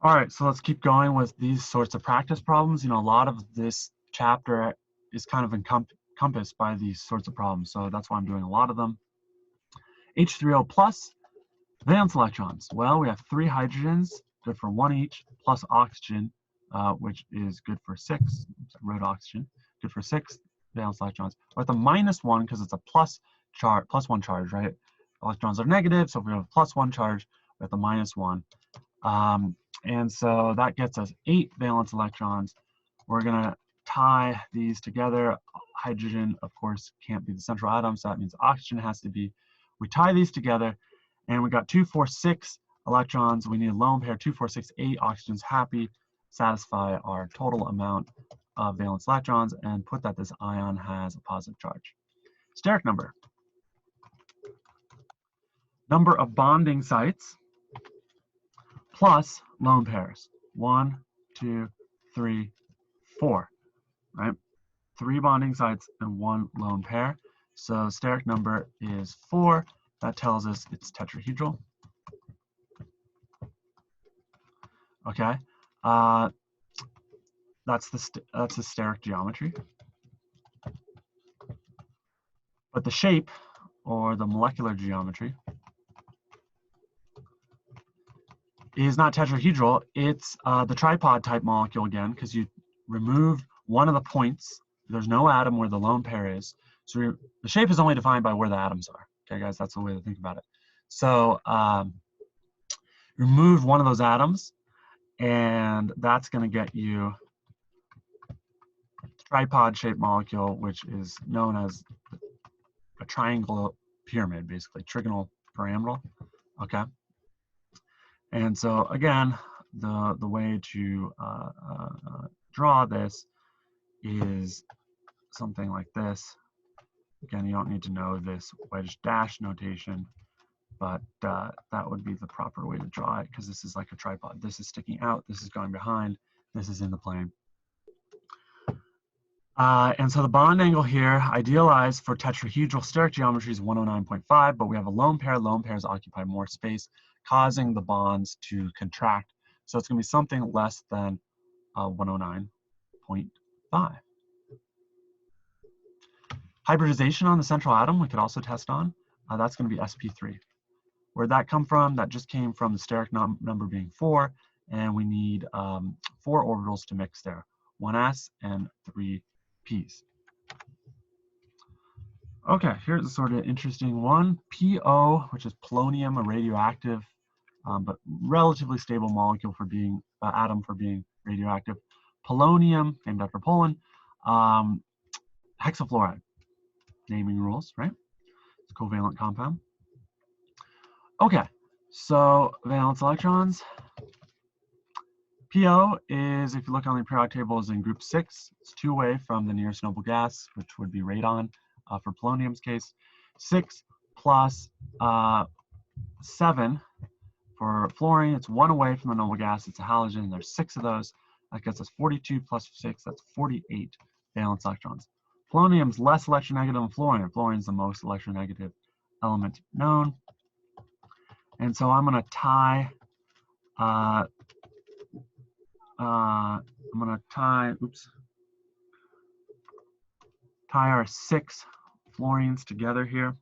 All right, so let's keep going with these sorts of practice problems. You know, a lot of this chapter is kind of encompassed by these sorts of problems, so that's why I'm doing a lot of them. H3O plus, valence electrons. Well, we have 3 hydrogens, good for 1 each, plus oxygen, which is good for 6. Oops, I wrote oxygen, good for 6 valence electrons. We're at the -1 because it's a plus 1 charge, right? Electrons are negative, so if we have a +1 charge, we're at the -1. And so that gets us 8 valence electrons. We're going to tie these together. Hydrogen, of course, can't be the central atom, so that means oxygen has to be. We tie these together, and we got 2, 4, 6 electrons. We need a lone pair, 2, 4, 6, 8. Oxygen's happy, satisfy our total amount of valence electrons, and put that this ion has a positive charge. Steric number. Number of bonding sites plus lone pairs. 1, 2, 3, 4, right? 3 bonding sites and 1 lone pair. So steric number is 4. That tells us it's tetrahedral. Okay, that's the steric geometry. But the shape, or the molecular geometry, is not tetrahedral. It's the tripod type molecule again, because you remove one of the points. There's no atom where the lone pair is. So the shape is only defined by where the atoms are. Okay, guys, that's the way to think about it. So remove one of those atoms, and that's going to get you tripod-shaped molecule, which is known as a triangle pyramid, basically, trigonal pyramidal. Okay. And so again, the way to draw this is something like this. Again, you don't need to know this wedge dash notation, but that would be the proper way to draw it, because this is like a tripod. This is sticking out, this is going behind, this is in the plane. And so the bond angle here, idealized for tetrahedral steric geometry, is 109.5, but we have a lone pair. Lone pairs occupy more space, causing the bonds to contract. So it's going to be something less than 109.5. Hybridization on the central atom, we could also test on. That's going to be sp3. Where'd that come from? That just came from the steric number being 4, and we need 4 orbitals to mix there, 1s and 3 p's. Okay, here's a sort of interesting one. PO, which is polonium, a radioactive, but relatively stable molecule for being, atom for being radioactive. Polonium, named after Poland. Hexafluoride, naming rules, right? It's a covalent compound. Okay, so valence electrons. PO is, if you look on the periodic table, is in group 6. It's 2 away from the nearest noble gas, which would be radon for polonium's case. 6 plus 7 for fluorine. It's 1 away from the noble gas. It's a halogen. There's 6 of those. That gets us 42 plus 6. That's 48 valence electrons. Polonium's less electronegative than fluorine. Fluorine's the most electronegative element known. And so I'm going to tie tie our 6 fluorines together here.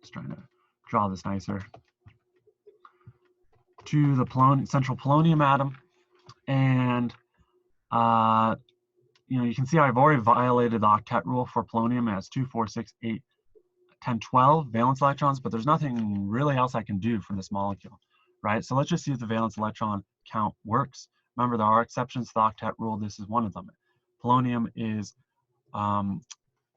Just trying to draw this nicer. To the central polonium atom, and you know, you can see I've already violated the octet rule for polonium. It has 2, 4, 6, 8, 10, 12 valence electrons, but there's nothing really else I can do for this molecule, right? So let's just see if the valence electron count works. Remember, there are exceptions to the octet rule. This is one of them. Polonium is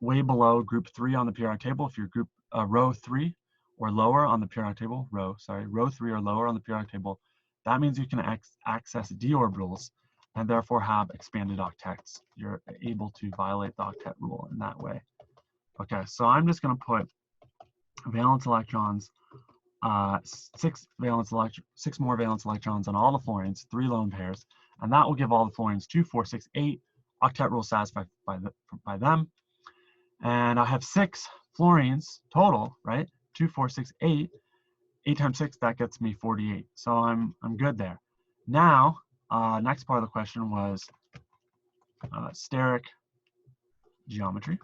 way below group 3 on the periodic table. If you're group row 3 or lower on the periodic table, row 3 or lower on the periodic table, that means you can access d orbitals and therefore have expanded octets. You're able to violate the octet rule in that way. Okay, so I'm just going to put valence electrons, 6 more valence electrons on all the fluorines, 3 lone pairs, and that will give all the fluorines 2, 4, 6, 8. Octet rule satisfied by them. And I have 6 fluorines total, right? 2, 4, 6, 8. 8 times 6, that gets me 48. So I'm good there. Now, next part of the question was steric geometry.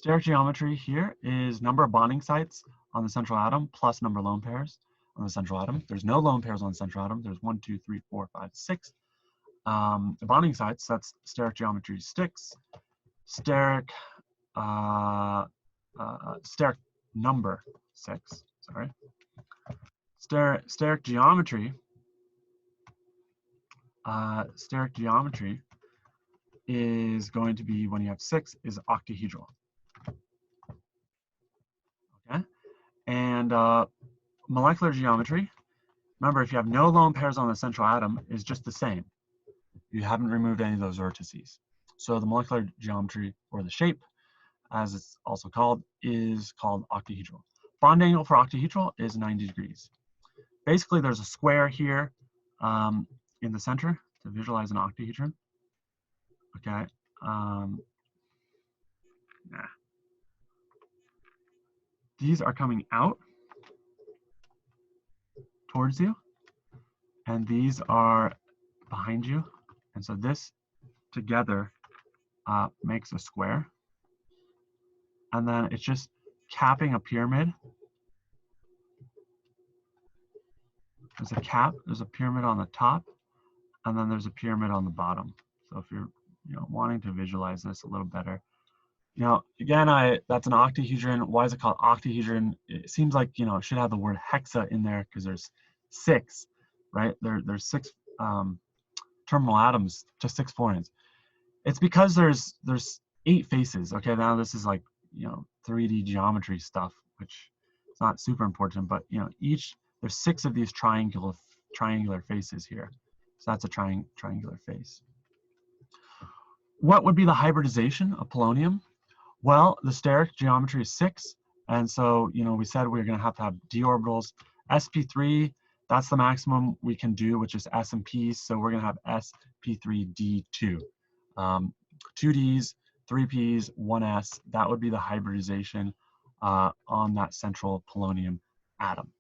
Steric geometry here is number of bonding sites on the central atom plus number of lone pairs on the central atom. There's no lone pairs on the central atom. There's 1, 2, 3, 4, 5, 6. The bonding sites, that's steric geometry 6. Steric number 6, sorry. Steric geometry is going to be, when you have 6, is octahedral. Okay, and molecular geometry, remember, if you have no lone pairs on the central atom, is just the same. You haven't removed any of those vertices. So the molecular geometry, or the shape, as it's also called, is called octahedral. Bond angle for octahedral is 90 degrees. Basically, there's a square here in the center to visualize an octahedron. Okay. These are coming out towards you, and these are behind you. And so this together makes a square. And then it's just capping a pyramid. There's a cap, there's a pyramid on the top, and then there's a pyramid on the bottom. So if you're wanting to visualize this a little better, again, that's an octahedron. Why is it called octahedron? It seems like it should have the word hexa in there because there's 6, right? There's 6 terminal atoms to 6 fluorines. It's because there's 8 faces. Okay, now this is like 3D geometry stuff, which is not super important, but there's 6 of these triangular faces here. So that's a triangular face. What would be the hybridization of polonium? Well, the steric geometry is 6, and so we said we're going to have d orbitals. sp3, that's the maximum we can do, which is s and p. So we're going to have sp3d2. 2 ds, 3 ps, 1 s. That would be the hybridization on that central polonium atom.